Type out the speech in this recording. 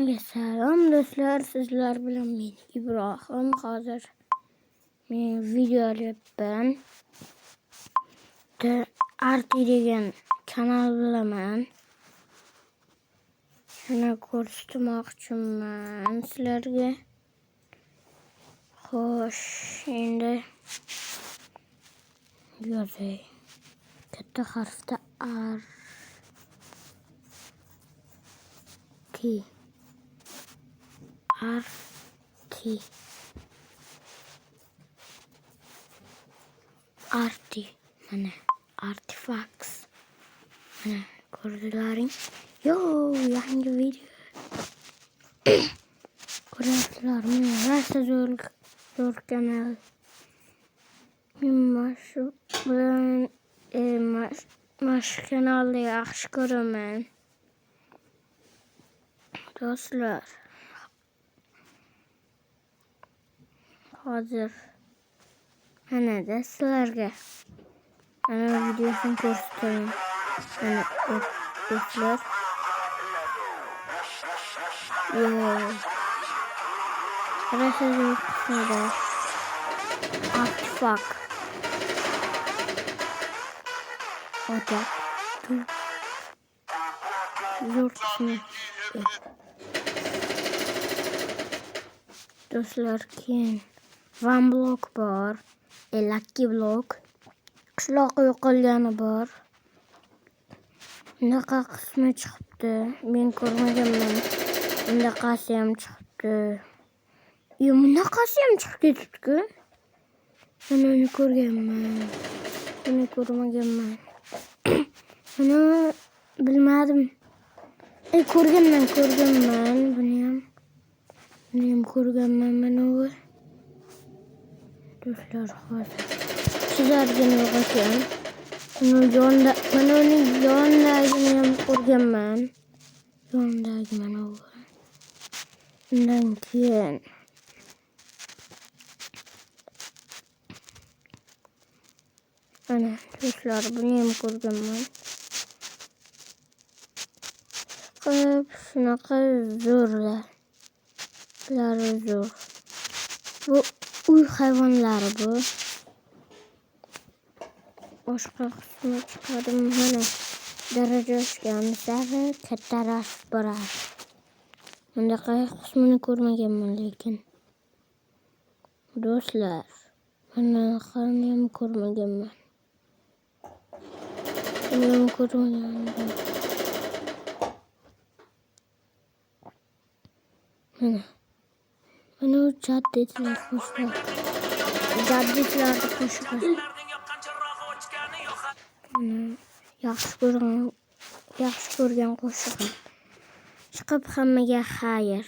Salom do'stlar, sizlar bilan men Ibrohim. Hozir men video olyapman. Arti degan kanal bilaman. Shuni ko'rsatmoqchiman sizlarga. Xo'sh, endi yozay. Katta harfda Arti. Mana Artifacts. Mana ko'rdilaring. Yangi video. Ko'ryapsizlarmi? Rasa zo'r kanal. Men shu bilan shu kanalni yaxshi ko'raman. Do'stlar, hozir mana sizlarga videosini ko'rsataman. Mana do'stlar. Rasa zo'r qismida Artifact. Zo'r qismi. Do'stlar, keyin One Block bor, Lucky Block, qishloq yo'qolgani bor. Bunaqa qismi chiqibdi. Men ko'rmaganman. Bunaqasi ham chiqibdi. Bunaqasi ham chiqib ketibdi-ku. Men uni ko'rganman. Buni ko'rmaganman. Buni bilmadim. Ko'rganman. Buni ham ko'rganman mana u. Do'stlar, hozir sizlarga yo'qotgan. Mana uning yonidagini ham ko'rganman. Yonidagi mana u. Undan keyin mana do'stlar, buni ham ko'rganman. Shunaqa zo'rlar. Zo'r. Bu uy hayvonlari bu. Boshqa qismi chiqadim. Mana daraja oshgan sari kattarashib boradi. Bundaqa qismini ko'rmaganman lekin. Do'stlar, bunaqani ham ko'rmaganman. Mana u jadditlar qo'shiq. Jadditlarni qo'shig'i. Yaxshi ko'rgan qo'shig'im. Chiqib hammaga xayr.